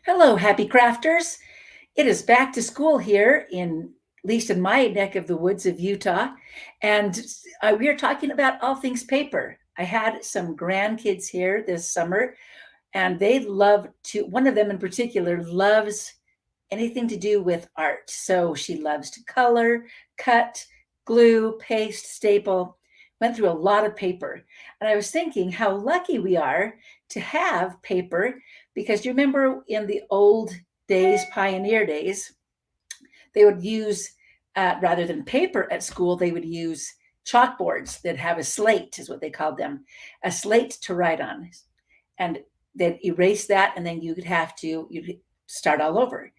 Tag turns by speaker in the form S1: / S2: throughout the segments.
S1: Hello, happy crafters. It is back to school here in at least in my neck of the woods of Utah. And we are talking about all things paper. I had some grandkids here this summer, and they love to, one of them in particular loves anything to do with art. So she loves to color, cut, glue, paste, staple, went through a lot of paper. And I was thinking how lucky we are to have paper because you remember in the old days, pioneer days, they would use, rather than paper at school, they would use chalkboards that have a slate, is what they called them, a slate to write on. And they'd erase that, and then you'd start all over.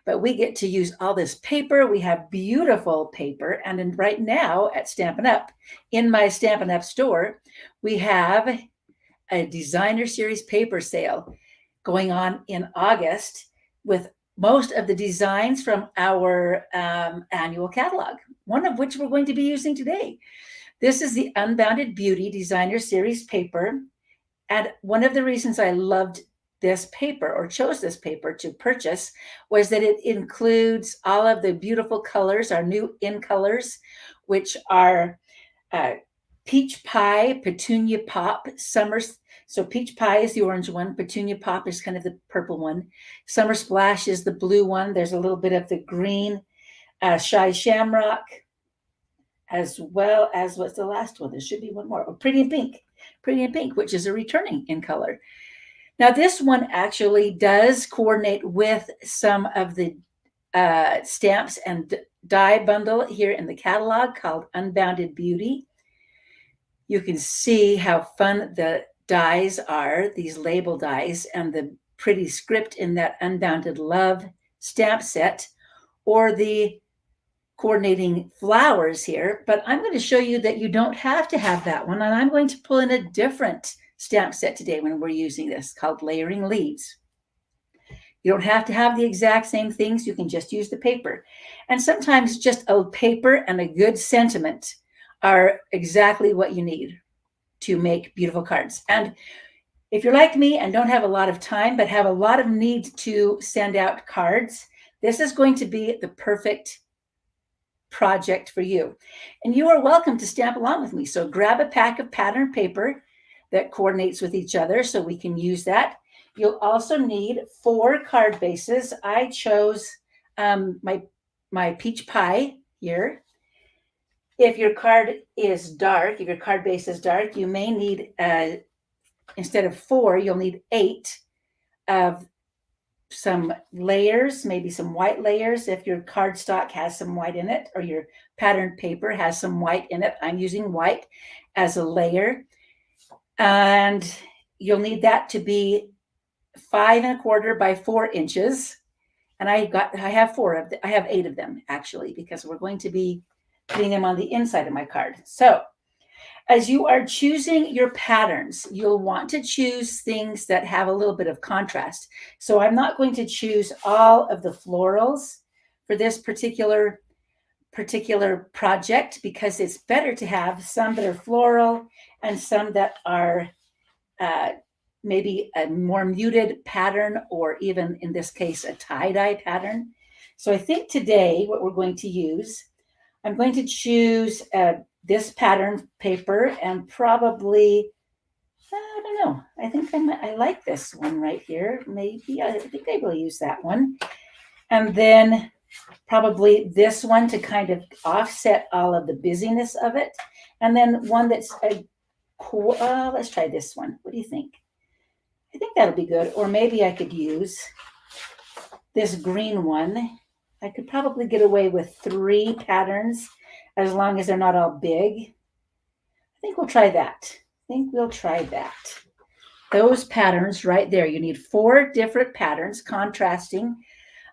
S1: But we get to use all this paper. We have beautiful paper. And right now at Stampin' Up, in my Stampin' Up store, we have a designer series paper sale going on in August with most of the designs from our annual catalog, one of which we're going to be using today. This is the Unbounded Beauty Designer Series paper. And one of the reasons I loved this paper or chose this paper to purchase was that it includes all of the beautiful colors, our new in colors, which are uh, peach pie, petunia pop, summer. So peach pie is the orange one. Petunia pop is kind of the purple one. Summer splash is the blue one. There's a little bit of the green, shy shamrock, as well as what's the last one? There should be one more. Oh, Pretty in Pink, which is a returning in color. Now, this one actually does coordinate with some of the stamps and die bundle here in the catalog called Unbounded Beauty. You can see how fun the dies are, these label dies, and the pretty script in that Unbounded Love stamp set, or the coordinating flowers here. But I'm going to show you that you don't have to have that one, and I'm going to pull in a different stamp set today when we're using this called Layering Leaves. You don't have to have the exact same things. You can just use the paper. And sometimes just a paper and a good sentiment are exactly what you need to make beautiful cards. And if you're like me and don't have a lot of time, but have a lot of need to send out cards, this is going to be the perfect project for you. And you are welcome to stamp along with me. So grab a pack of pattern paper that coordinates with each other so we can use that. You'll also need 4 card bases. I chose my peach pie here. If your card is dark, if your card base is dark, you may need, instead of 4, you'll need 8 of some layers, maybe some white layers if your cardstock has some white in it, or your patterned paper has some white in it. I'm using white as a layer. And you'll need that to be 5¼ by 4 inches. And I have 8 of them actually, because we're going to be putting them on the inside of my card. So as you are choosing your patterns, you'll want to choose things that have a little bit of contrast. So I'm not going to choose all of the florals for this particular project, because it's better to have some that are floral and some that are maybe a more muted pattern, or even in this case, a tie-dye pattern. So I think today what we're going to use, I'm going to choose this pattern paper, and probably, I don't know, I think I like this one right here. Maybe I think I will use that one. And then probably this one to kind of offset all of the busyness of it. And then one that's let's try this one. What do you think? I think that'll be good. Or maybe I could use this green one. I could probably get away with 3 patterns as long as they're not all big. I think we'll try that. Those patterns right there. You need 4 different patterns, contrasting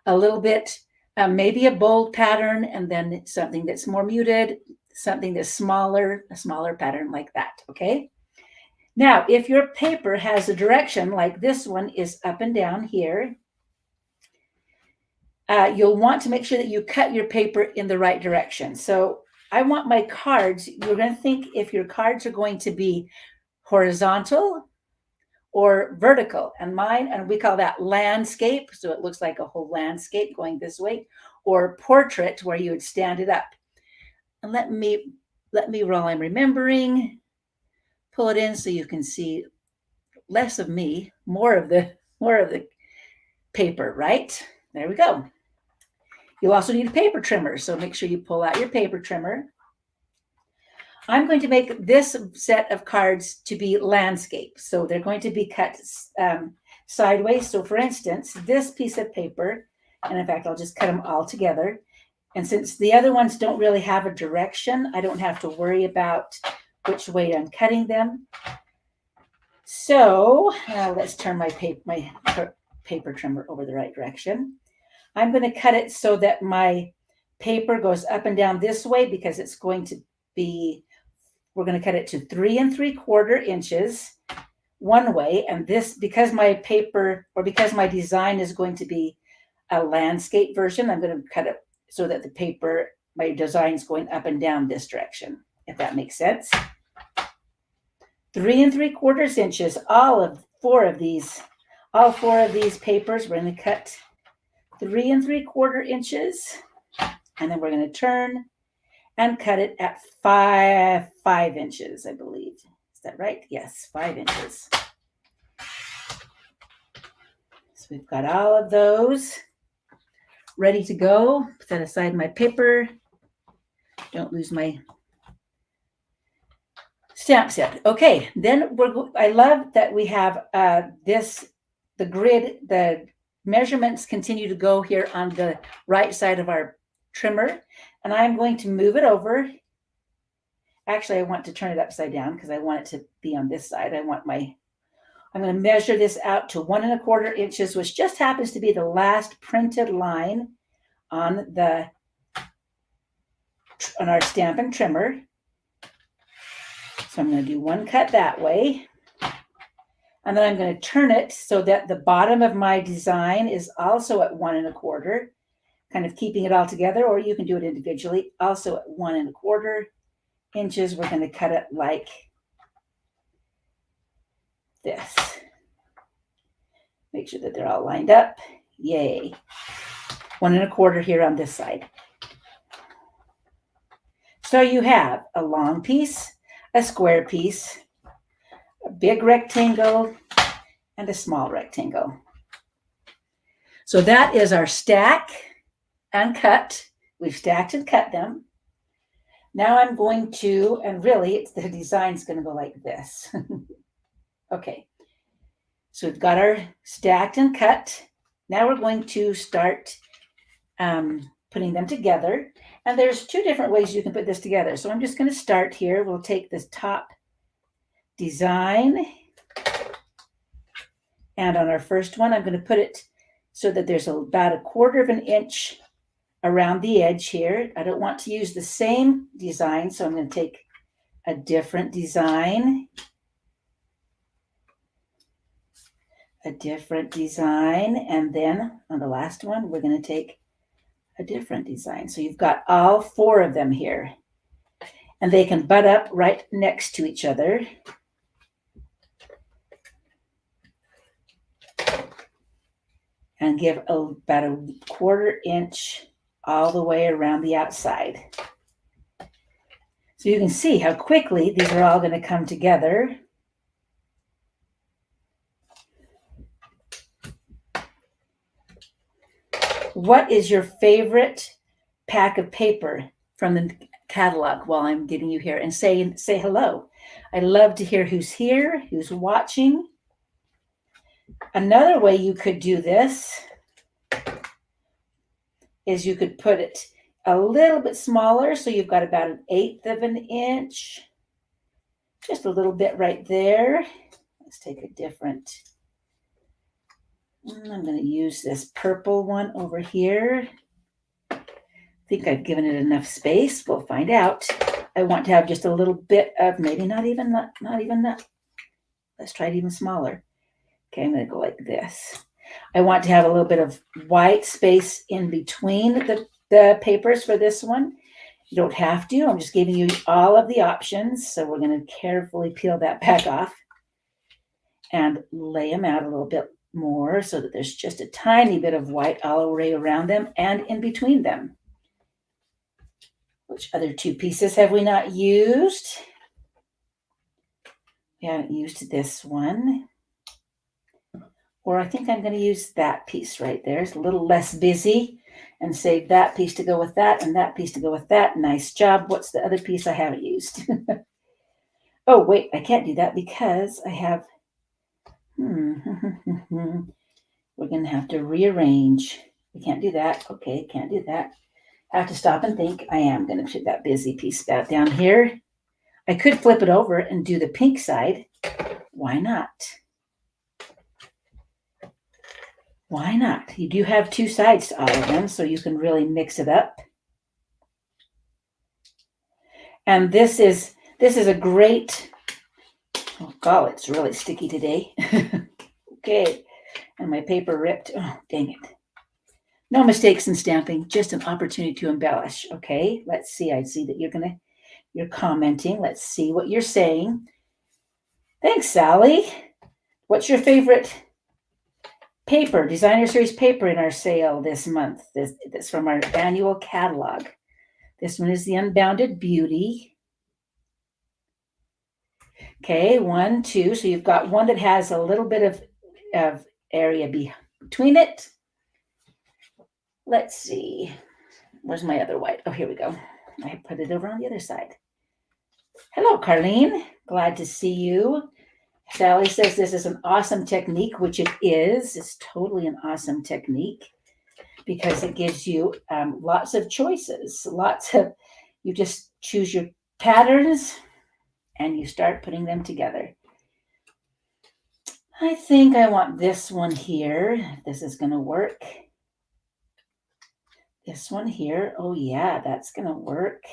S1: a little bit, maybe a bold pattern, and then something that's more muted, something that's smaller, a smaller pattern like that, okay? Now, if your paper has a direction like this one is up and down here, you'll want to make sure that you cut your paper in the right direction. So I want my cards, you're going to think if your cards are going to be horizontal or vertical. And mine, and we call that landscape. So it looks like a whole landscape going this way, or portrait where you would stand it up. And let me, while I'm remembering, pull it in so you can see less of me, more of the paper, right? There we go. You'll also need a paper trimmer, so make sure you pull out your paper trimmer. I'm going to make this set of cards to be landscape. So they're going to be cut sideways. So for instance, this piece of paper, and in fact, I'll just cut them all together. And since the other ones don't really have a direction, I don't have to worry about which way I'm cutting them. So let's turn my paper trimmer over the right direction. I'm going to cut it so that my paper goes up and down this way because it's going to be, we're going to cut it to 3 3/4 inches one way. And this, because my paper, or because my design is going to be a landscape version, I'm going to cut it so that the paper, my design is going up and down this direction, if that makes sense. 3 3/4 inches, all 4 of these papers, we're going to cut 3 3/4 inches, and then we're going to turn and cut it at 5 inches, I believe. Is that right? Yes, 5 inches. So we've got all of those ready to go. Set aside my paper. Don't lose my stamp set. Okay, then I love that we have the grid, the measurements continue to go here on the right side of our trimmer, and I'm going to move it over. Actually, I want to turn it upside down because I want it to be on this side. I'm going to measure this out to 1 1/4 inches, which just happens to be the last printed line on our Stampin' Trimmer. So I'm going to do one cut that way. And then I'm going to turn it so that the bottom of my design is also at 1 1/4, kind of keeping it all together, or you can do it individually. Also at 1 1/4 inches, we're going to cut it like this. Make sure that they're all lined up. Yay. 1 1/4 here on this side. So you have a long piece, a square piece, a big rectangle, and a small rectangle. So that is our stack and cut. We've stacked and cut them. Now I'm going to, and really the design's going to go like this. Okay, so we've got our stacked and cut. Now we're going to start putting them together. And there's 2 different ways you can put this together. So I'm just going to start here. We'll take this top design, and on our first one, I'm going to put it so that there's about 1/4 inch around the edge here. I don't want to use the same design, so I'm going to take a different design, and then on the last one, we're going to take a different design. So you've got all 4 of them here, and they can butt up right next to each other. And give about 1/4 inch all the way around the outside. So you can see how quickly these are all going to come together. What is your favorite pack of paper from the catalog while I'm getting you here? And say hello. I love to hear who's here, who's watching. Another way you could do this is you could put it a little bit smaller. So you've got about 1/8 inch, just a little bit right there. Let's take a different, I'm going to use this purple one over here. I think I've given it enough space. We'll find out. I want to have just a little bit of, maybe not even that. Let's try it even smaller. Okay, I'm going to go like this. I want to have a little bit of white space in between the papers for this one. You don't have to. I'm just giving you all of the options. So we're going to carefully peel that back off. and lay them out a little bit more so that there's just a tiny bit of white all the way around them and in between them. Which other two pieces have we not used? We haven't used this one. Or I think I'm going to use that piece right there. It's a little less busy, and save that piece to go with that and that piece to go with that. Nice job. What's the other piece I haven't used? Oh, wait, I can't do that because I have, we're going to have to rearrange. We can't do that. Okay, can't do that. I have to stop and think. I am going to put that busy piece back down here. I could flip it over and do the pink side. Why not? Why not? You do have two sides to all of them, so you can really mix it up. And this is a great, oh God, it's really sticky today. Okay, and my paper ripped. Oh, dang it. No mistakes in stamping, just an opportunity to embellish. Okay, let's see. I see that you're commenting. Let's see what you're saying. Thanks, Sally. What's your favorite paper, designer series paper in our sale this month? This from our annual catalog. This one is the Unbounded Beauty. Okay, 1, 2. So you've got one that has a little bit of area between it. Let's see. Where's my other white? Oh, here we go. I put it over on the other side. Hello, Carlene. Glad to see you. Sally says this is an awesome technique, which it is. It's totally an awesome technique because it gives you lots of choices. You just choose your patterns and you start putting them together. I think I want this one here, if this is going to work. This one here, oh yeah, that's going to work.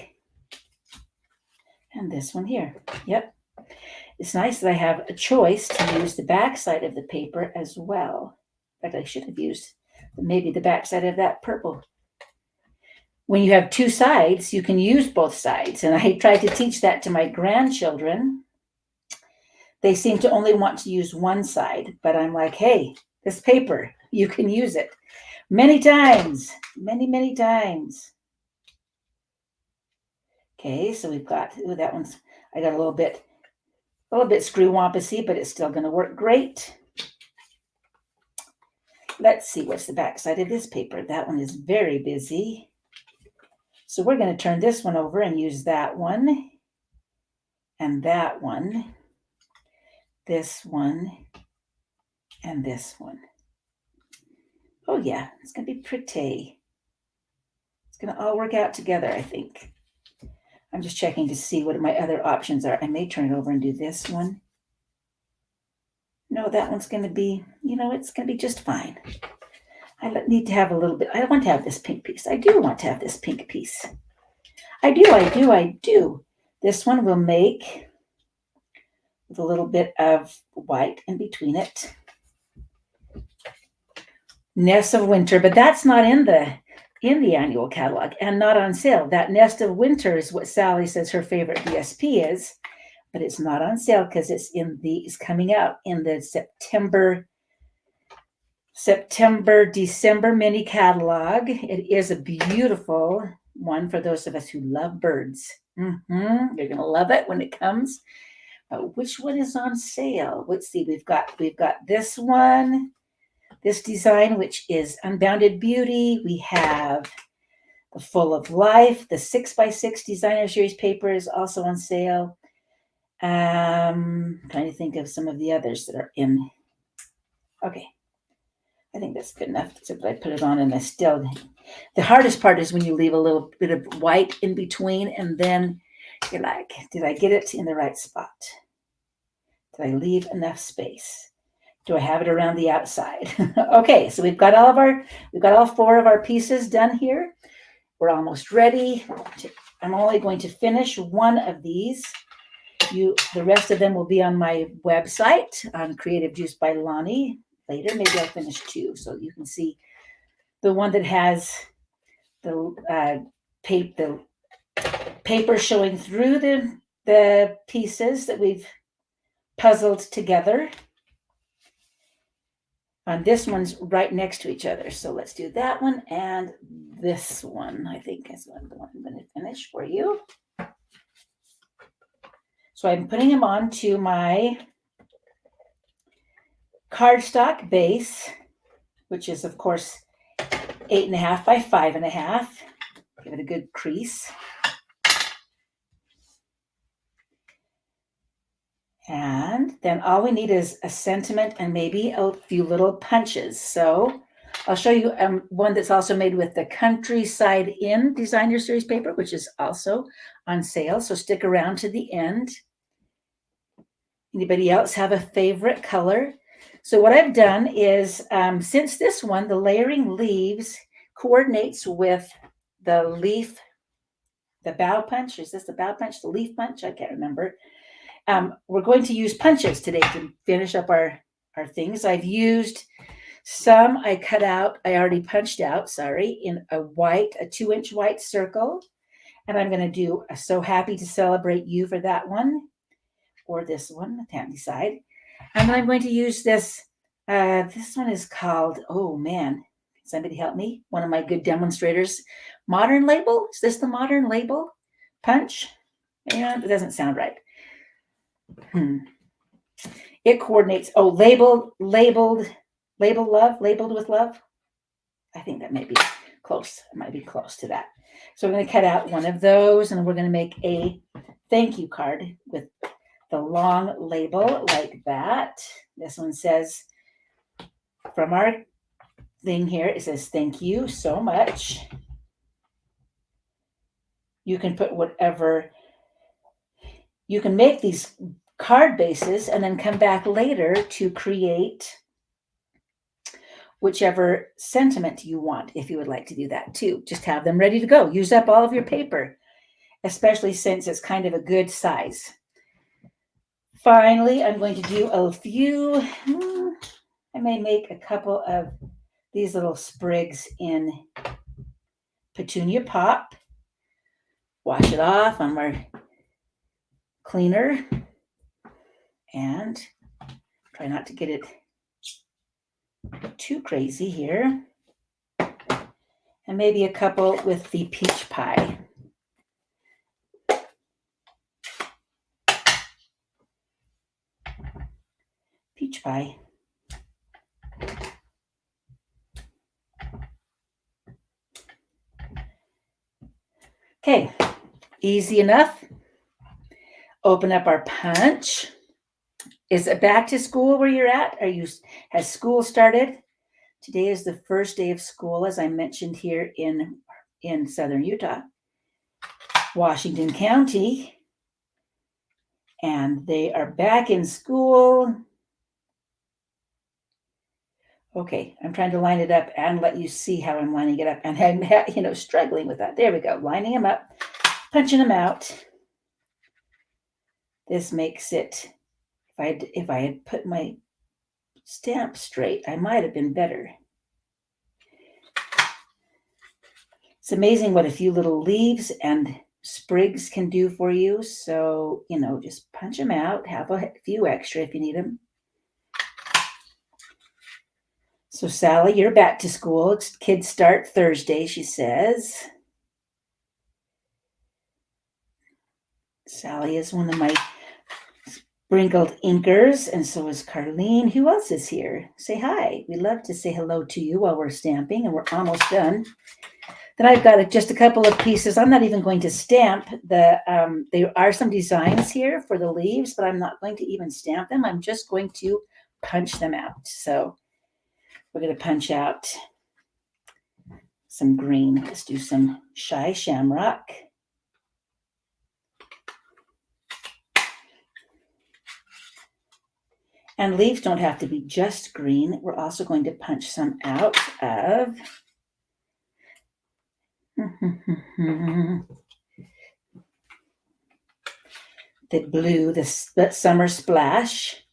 S1: And this one here, yep. It's nice that I have a choice to use the back side of the paper as well. In fact, I should have used maybe the back side of that purple. When you have two sides, you can use both sides. And I tried to teach that to my grandchildren. They seem to only want to use one side, but I'm like, hey, this paper, you can use it many times, many times. Okay, so we've got, that one's, I got a little bit screw-wampusy, but it's still going to work great. Let's see, what's the back side of this paper? That one is very busy. So we're going to turn this one over and use that one and that one, this one, and this one. Oh yeah, it's going to be pretty. It's going to all work out together, I think. I'm just checking to see what my other options are. I may turn it over and do this one. No, that one's going to be, it's going to be just fine. I need to have a little bit. I want to have this pink piece. I do want to have this pink piece. I do. This one will make with a little bit of white in between it. Nest of Winter, but that's not in the annual catalog and not on sale. That Nest of Winter is what Sally says her favorite DSP is, but it's not on sale because it's coming out in the December mini catalog. It is a beautiful one for those of us who love birds. You're going to love it when it comes. But which one is on sale? Let's see. We've got this one, this design, which is Unbounded Beauty. We have the Full of Life. The 6x6 designer series paper is also on sale. Trying to think of some of the others that are in. Okay. I think that's good enough. Except I put it on and the hardest part is when you leave a little bit of white in between and then you're like, did I get it in the right spot? Did I leave enough space? Do I have it around the outside? Okay, so we've got all 4 of our pieces done here. We're almost ready. I'm only going to finish one of these. The rest of them will be on my website on Creative Juice by Lonnie. Later, maybe I'll finish 2 so you can see the one that has the paper showing through the pieces that we've puzzled together. on this one's right next to each other. So let's do that one and this one. I think is the one I'm going to finish for you. So I'm putting them onto my cardstock base, which is of course 8.5 by 5.5. Give it a good crease. And then all we need is a sentiment and maybe a few little punches. So I'll show you one that's also made with the Countryside Inn Designer Series paper, which is also on sale. So stick around to the end. Anybody else have a favorite color? So what I've done is, since this one, the layering leaves coordinates with the leaf, the bough punch. Is this the bough punch, the leaf punch? I can't remember. We're going to use punches today to finish up our things. I've used some I cut out, I already punched out, in a 2-inch white circle. And I'm going to do a So Happy to Celebrate You for that one, or this one, I can't decide. And then I'm going to use this. This one is called, oh man, somebody help me. One of my good demonstrators. Modern Label. Is this the Modern Label punch? Yeah, it doesn't sound right. It coordinates. Oh, labeled love, labeled with love. I think that may be close. It might be close to that. So we're going to cut out one of those, and we're going to make a thank you card with the long label like that. This one says, from our thing here, it says, thank you so much. You can put whatever, you can make these card bases and then come back later to create whichever sentiment you want, if you would like to do that too. Just have them ready to go. Use up all of your paper, especially since it's kind of a good size. Finally, I'm going to do a few, I may make a couple of these little sprigs in Petunia Pop. Wash it off on my cleaner and try not to get it too crazy here. And maybe a couple with the peach pie. Peach pie. Okay, easy enough. Open up our punch. Is it back to school where you're at? Has school started? Today is the first day of school, as I mentioned here in southern Utah, Washington County, and they are back in school. Okay, I'm trying to line it up and let you see how I'm lining it up, and I'm struggling with that. There we go, lining them up, punching them out. This makes it, if I had put my stamp straight, I might have been better. It's amazing what a few little leaves and sprigs can do for you. So, just punch them out, have a few extra if you need them. So, Sally, you're back to school. Kids start Thursday, she says. Sally is one of my sprinkled inkers, and so is Carlene. Who else is here? Say hi. We love to say hello to you while we're stamping, and we're almost done. Then I've got just a couple of pieces. I'm not even going to stamp there are some designs here for the leaves, but I'm not going to even stamp them. I'm just going to punch them out. So we're going to punch out some green. Let's do some Shy Shamrock. And leaves don't have to be just green. We're also going to punch some out of the blue, the Summer Splash.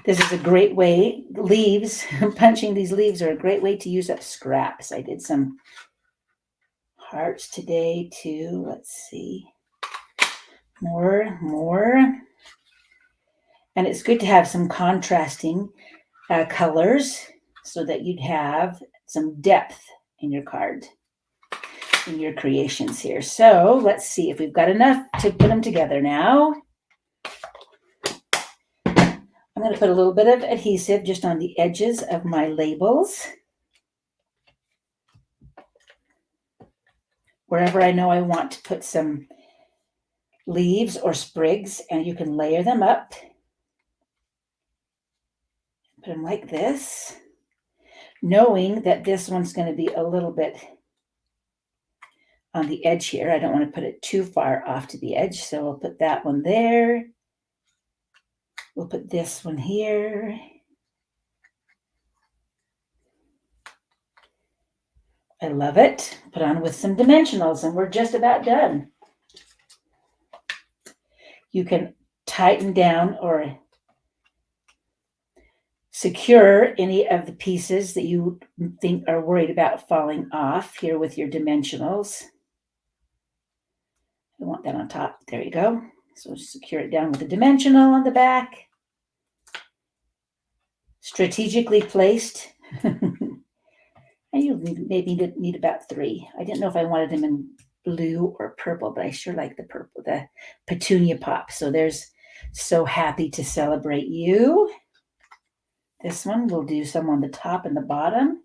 S1: This is a great way, punching these leaves are a great way to use up scraps. I did some hearts today too. Let's see. More. And it's good to have some contrasting colors so that you'd have some depth in your card, in your creations here. So let's see if we've got enough to put them together now. I'm going to put a little bit of adhesive just on the edges of my labels. Wherever I know I want to put some leaves or sprigs, and you can layer them up. Put them like this, knowing that this one's going to be a little bit on the edge here. I don't want to put it too far off to the edge, so we'll put that one there. We'll put this one here. I love it. Put on with some dimensionals, and we're just about done. You can tighten down or secure any of the pieces that you think are worried about falling off here with your dimensionals. I want that on top. There you go. So secure it down with a dimensional on the back. Strategically placed. And you maybe need about 3. I didn't know if I wanted them in blue or purple, but I sure like the purple, the petunia pop. So there's So Happy to Celebrate You. This one, we'll do some on the top and the bottom.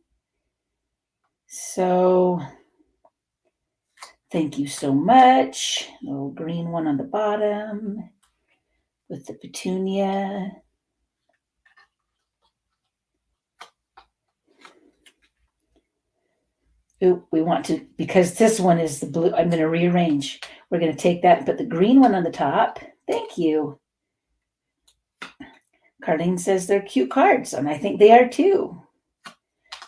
S1: So thank you so much. A little green one on the bottom with the petunia. Ooh, we want to, because this one is the blue, I'm going to rearrange. We're going to take that and put the green one on the top. Thank you. Carlene says they're cute cards, and I think they are too.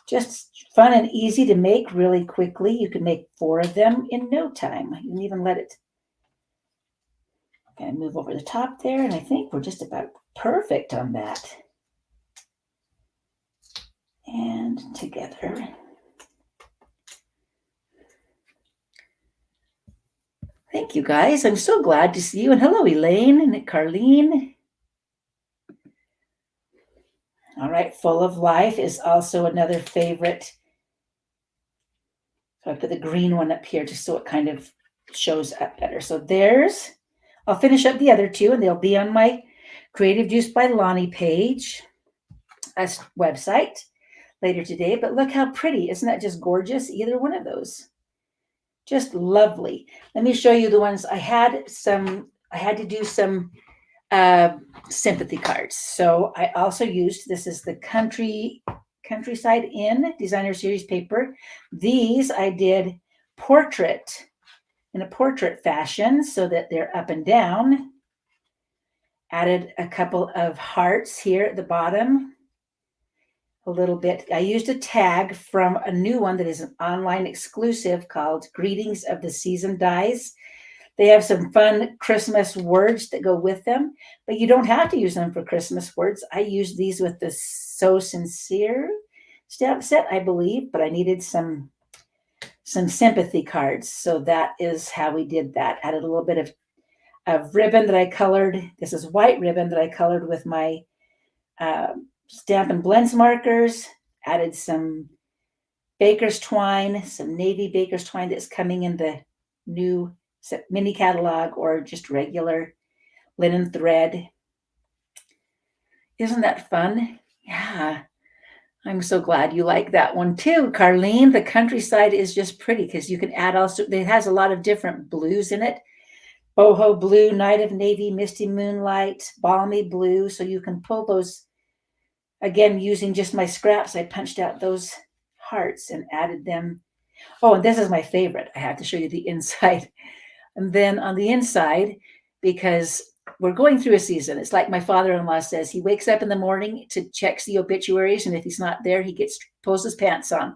S1: Just fun and easy to make really quickly. You can make 4 of them in no time. You can even let it kind of move over the top there, and I think we're just about perfect on that. And together. Thank you, guys. I'm so glad to see you. And hello, Elaine and Carlene. All right, Full of Life is also another favorite. So I put the green one up here just so it kind of shows up better. So there's, I'll finish up the other 2, and they'll be on my Creative Juice by Lonnie page, website later today. But look how pretty. Isn't that just gorgeous? Either one of those. Just lovely. Let me show you the ones I had. I had to do some sympathy cards. So I also used, this is the Countryside Inn Designer Series paper. These I did portrait in a portrait fashion so that they're up and down. Added a couple of hearts here at the bottom. A little bit. I used a tag from a new one that is an online exclusive called Greetings of the Season Dies. They have some fun Christmas words that go with them, but you don't have to use them for Christmas words. I used these with the So Sincere stamp set, I believe, but I needed some sympathy cards. So that is how we did that. Added a little bit of ribbon that I colored. This is white ribbon that I colored with my Stampin' Blends markers. Added some baker's twine, some navy baker's twine that's coming in the new mini catalog, or just regular linen thread. Isn't that fun? Yeah. I'm so glad you like that one too, Carlene. The Countryside is just pretty because you can add also, it has a lot of different blues in it. Boho blue, Night of Navy, Misty Moonlight, Balmy blue. So you can pull those, again, using just my scraps. I punched out those hearts and added them. Oh, and this is my favorite. I have to show you the inside. And then on the inside, because we're going through a season, it's like my father-in-law says, he wakes up in the morning to check the obituaries, and if he's not there, he pulls his pants on.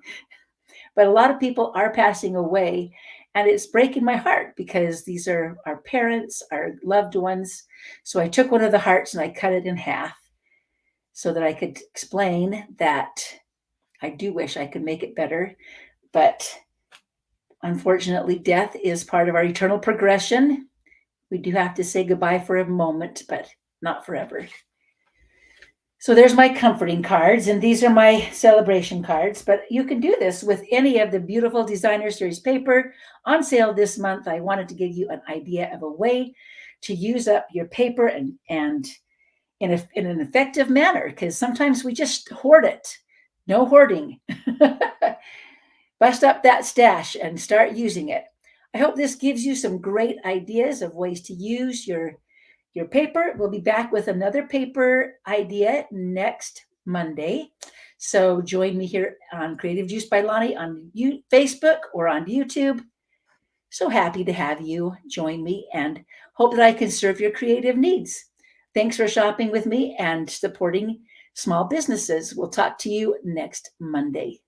S1: But a lot of people are passing away, and it's breaking my heart because these are our parents, our loved ones. So I took one of the hearts and I cut it in half so that I could explain that I do wish I could make it better, but unfortunately, death is part of our eternal progression. We do have to say goodbye for a moment, but not forever. So there's my comforting cards, and these are my celebration cards. But you can do this with any of the beautiful Designer Series paper on sale this month. I wanted to give you an idea of a way to use up your paper and in an effective manner, because sometimes we just hoard it. No hoarding. Bust up that stash and start using it. I hope this gives you some great ideas of ways to use your paper. We'll be back with another paper idea next Monday. So join me here on Creative Juice by Lonnie on Facebook or on YouTube. So happy to have you join me and hope that I can serve your creative needs. Thanks for shopping with me and supporting small businesses. We'll talk to you next Monday.